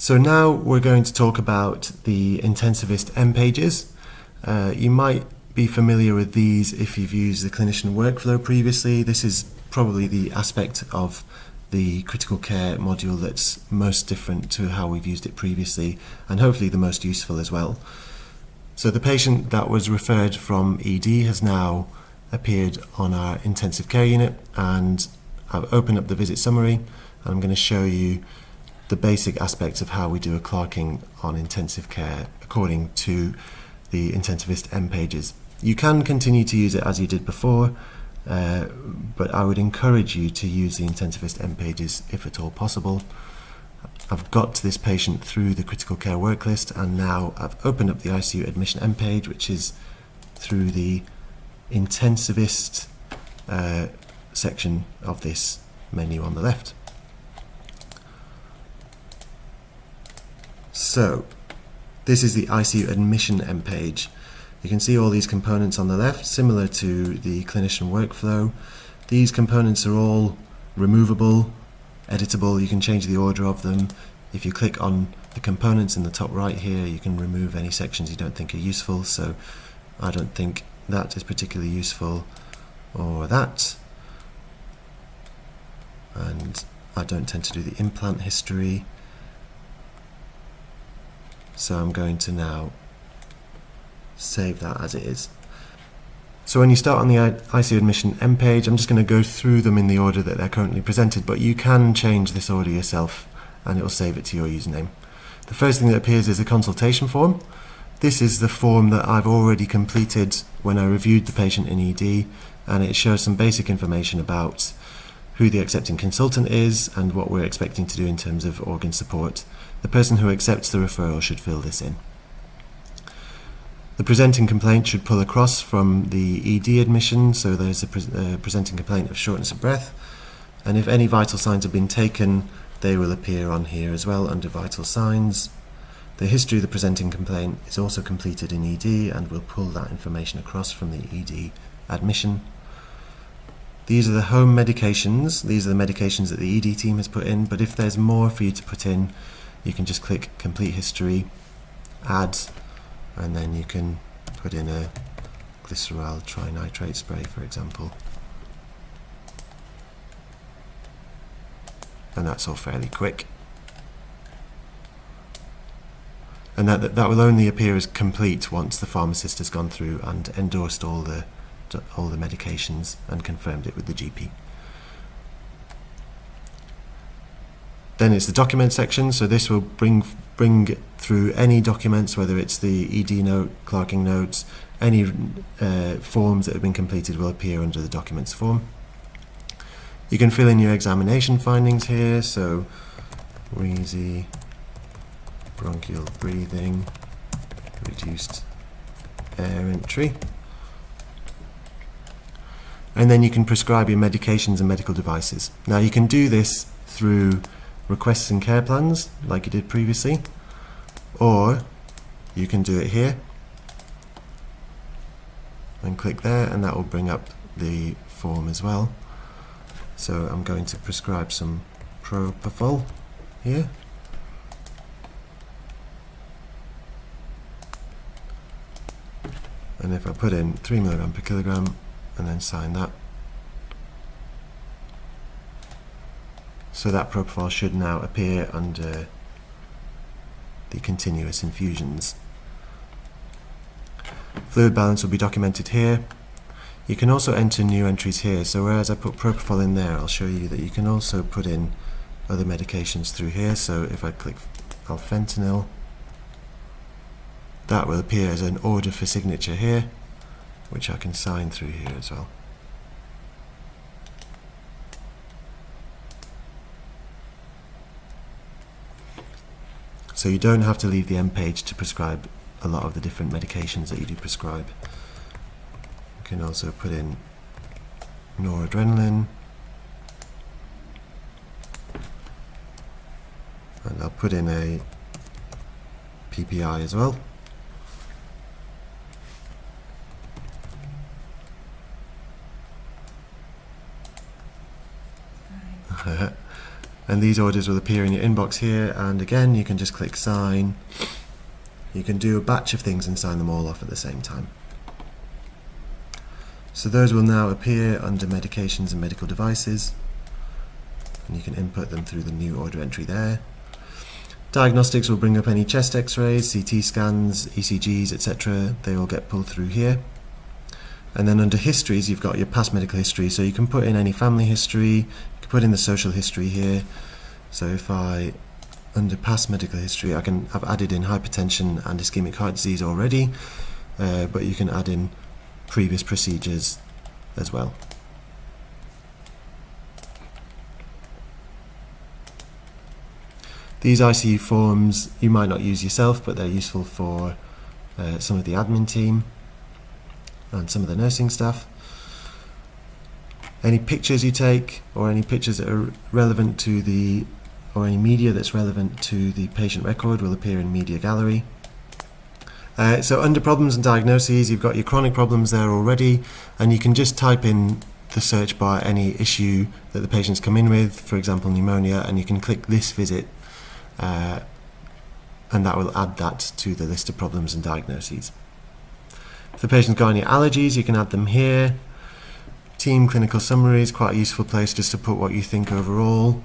So now we're going to talk about the Intensivist MPages. You might be familiar with these if you've used the clinician workflow previously. This is probably the aspect of the critical care module that's most different to how we've used it previously, and hopefully the most useful as well. So the patient that was referred from ED has now appeared on our intensive care unit, and I've opened up the visit summary and I'm going to show you the basic aspects of how we do a clerking on intensive care according to the Intensivist MPages. You can continue to use it as you did before, but I would encourage you to use the Intensivist MPages if at all possible. I've got to this patient through the critical care work list, and now I've opened up the ICU admission MPage, which is through the Intensivist section of this menu on the left. So this is the ICU admission MPage. You can see all these components on the left, similar to the clinician workflow. These components are all removable, editable. You can change the order of them. If you click on the components in the top right here, you can remove any sections you don't think are useful. So I don't think that is particularly useful, or that. And I don't tend to do the implant history. So I'm going to now save that as it is. So when you start on the ICU admission MPage, I'm just going to go through them in the order that they're currently presented, but you can change this order yourself and it will save it to your username. The first thing that appears is a consultation form. This is the form that I've already completed when I reviewed the patient in ED, and it shows some basic information about who the accepting consultant is and what we're expecting to do in terms of organ support. The person who accepts the referral should fill this in. The presenting complaint should pull across from the ED admission, so there's a presenting complaint of shortness of breath, and if any vital signs have been taken, they will appear on here as well under vital signs. The history of the presenting complaint is also completed in ED, and we'll pull that information across from the ED admission. These are the home medications. These are the medications that the ED team has put in, but if there's more for you to put in, you can just click complete history, add, and then you can put in a glycerol trinitrate spray, for example. And that's all fairly quick. And that will only appear as complete once the pharmacist has gone through and endorsed all the medications and confirmed it with the GP. Then it's the document section, so this will bring through any documents, whether it's the ED note, clerking notes, any forms that have been completed will appear under the documents form. You can fill in your examination findings here, so wheezy, bronchial breathing, reduced air entry. And then you can prescribe your medications and medical devices. Now you can do this through requests and care plans like you did previously, or you can do it here and click there, and that will bring up the form as well. So I'm going to prescribe some propofol here. And if I put in 3 mg per kilogram and then sign that, so that propofol should now appear under the continuous infusions. Fluid balance will be documented here. You can also enter new entries here, so whereas I put propofol in there, I'll show you that you can also put in other medications through here. So if I click alfentanil, that will appear as an order for signature here, which I can sign through here as well. So you don't have to leave the MPage to prescribe a lot of the different medications that you do prescribe. You can also put in noradrenaline, and I'll put in a PPI as well. and these orders will appear in your inbox here, and again you can just click sign. You can do a batch of things and sign them all off at the same time. So those will now appear under medications and medical devices, and you can input them through the new order entry there. Diagnostics will bring up any chest x-rays, CT scans, ECGs, etc. They all get pulled through here. And then under histories you've got your past medical history, so you can put in any family history, you can put in the social history here. So if I, under past medical history, I've added in hypertension and ischemic heart disease already, but you can add in previous procedures as well. These ICU forms you might not use yourself, but they're useful for some of the admin team and some of the nursing staff. Any pictures you take, or any pictures that are relevant to the, or any media that's relevant to the patient record, will appear in Media Gallery. So under problems and diagnoses, you've got your chronic problems there already, and you can just type in the search bar any issue that the patient's come in with, for example pneumonia, and you can click this visit, and that will add that to the list of problems and diagnoses. If the patient's got any allergies, you can add them here. Team clinical summary is quite a useful place just to put what you think overall.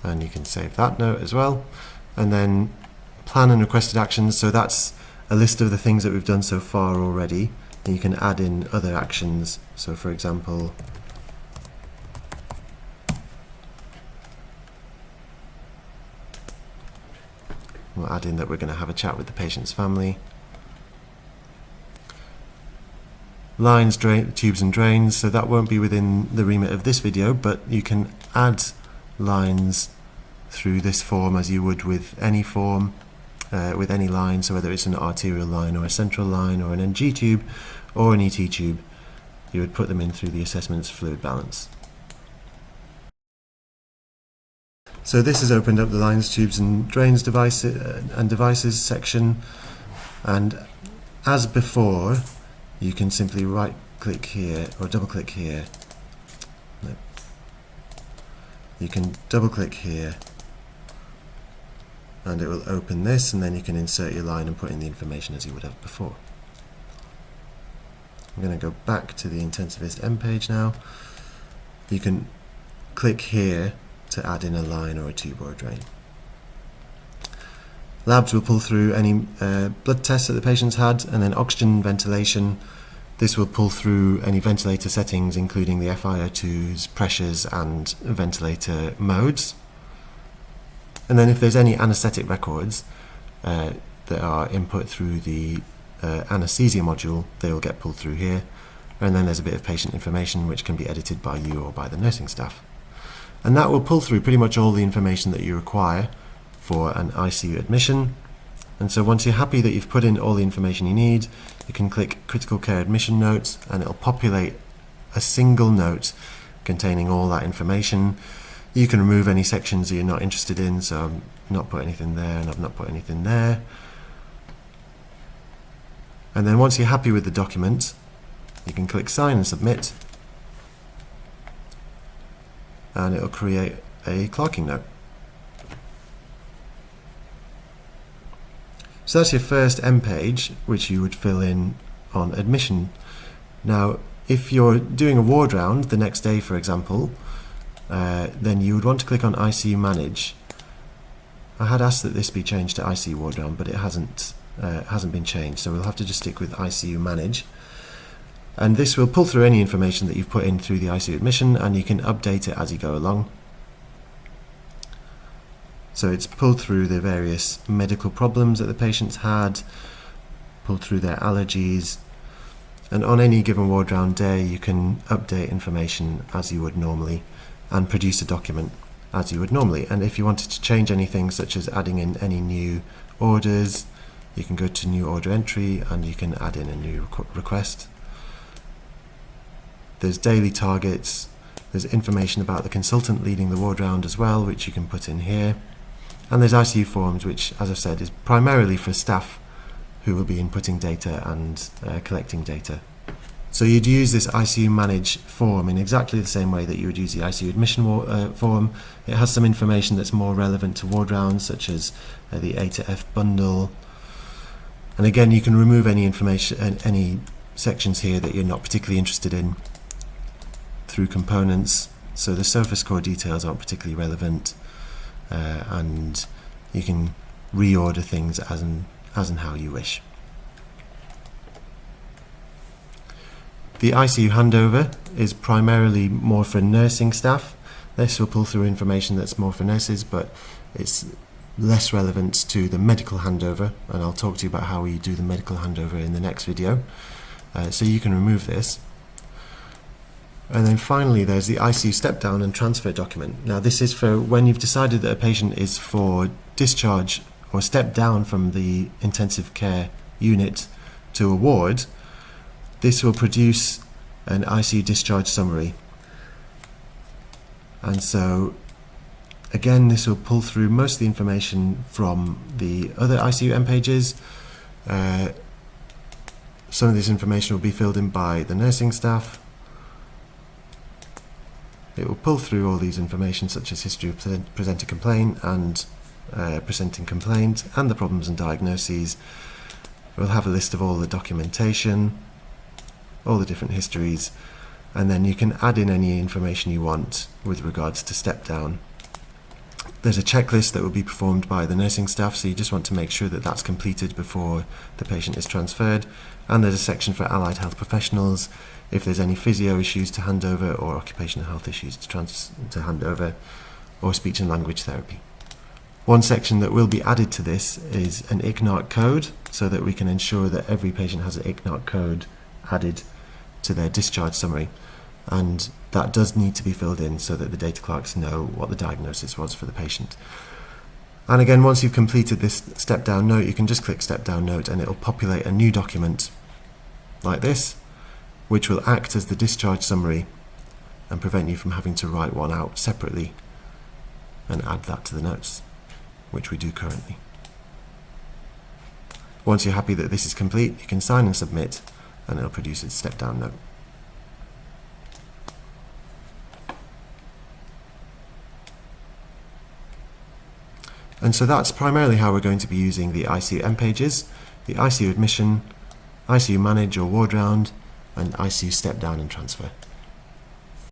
And you can save that note as well. And then plan and requested actions, so that's a list of the things that we've done so far already, and you can add in other actions. So for example, we'll add in that we're going to have a chat with the patient's family. Lines, tubes and drains, so that won't be within the remit of this video, but you can add lines through this form as you would with any form, with any line, so whether it's an arterial line or a central line or an NG tube or an ET tube, you would put them in through the assessment's fluid balance. So this has opened up the lines, tubes and drains devices section, and as before you can simply right click here or double click here. No. You can double click here and it will open this, and then you can insert your line and put in the information as you would have before. I'm going to go back to the Intensivist MPage now. You can click here to add in a line or a tube or a drain. Labs will pull through any blood tests that the patient's had, and then oxygen ventilation. This will pull through any ventilator settings, including the FiO2s, pressures and ventilator modes. And then if there's any anaesthetic records that are input through the anaesthesia module, they will get pulled through here. And then there's a bit of patient information which can be edited by you or by the nursing staff. And that will pull through pretty much all the information that you require for an ICU admission. And so once you're happy that you've put in all the information you need, you can click Critical Care Admission Notes, and it'll populate a single note containing all that information. You can remove any sections that you're not interested in, so I've not put anything there and I've not put anything there. And then once you're happy with the document, you can click Sign and Submit, and it'll create a clerking note. So that's your first MPage, which you would fill in on admission. Now, if you're doing a ward round the next day, for example, then you would want to click on ICU Manage. I had asked that this be changed to ICU Ward Round, but it hasn't been changed, so we'll have to just stick with ICU Manage. And this will pull through any information that you've put in through the ICU admission, and you can update it as you go along. So it's pulled through the various medical problems that the patients had, pulled through their allergies, and on any given ward round day you can update information as you would normally and produce a document as you would normally. And if you wanted to change anything, such as adding in any new orders, you can go to New Order Entry and you can add in a new request. There's daily targets, There's information about the consultant leading the ward round as well, which you can put in here. And there's ICU forms, which, as I've said, is primarily for staff who will be inputting data and collecting data. So you'd use this ICU Manage form in exactly the same way that you would use the ICU Admission form. It has some information that's more relevant to ward rounds, such as the A to F bundle. And again, you can remove any information and any sections here that you're not particularly interested in through components. So the surface core details aren't particularly relevant, and you can reorder things as and how you wish. The ICU handover is primarily more for nursing staff. This will pull through information that's more for nurses, but it's less relevant to the medical handover, and I'll talk to you about how we do the medical handover in the next video. So you can remove this. And then finally there's the ICU step down and transfer document. Now this is for when you've decided that a patient is for discharge or step down from the intensive care unit to a ward. This will produce an ICU discharge summary. And so again, this will pull through most of the information from the other ICU MPages. Some of this information will be filled in by the nursing staff. It will pull through all these information such as history of presenter complaint and presenting complaint and the problems and diagnoses. We'll have a list of all the documentation, all the different histories, and then you can add in any information you want with regards to step down. There's a checklist that will be performed by the nursing staff, so you just want to make sure that that's completed before the patient is transferred. And there's a section for allied health professionals if there's any physio issues to hand over or occupational health issues to hand over, or speech and language therapy. One section that will be added to this is an ICNARC code, so that we can ensure that every patient has an ICNARC code added to their discharge summary, and that does need to be filled in so that the data clerks know what the diagnosis was for the patient. And again, once you've completed this step down note, you can just click step down note and it will populate a new document like this, which will act as the discharge summary and prevent you from having to write one out separately and add that to the notes, which we do currently. Once you're happy that this is complete, you can sign and submit, and it'll produce a step down note. And so that's primarily how we're going to be using the ICU MPages, the ICU Admission, ICU Manage or Ward Round, and ICU Step Down and Transfer.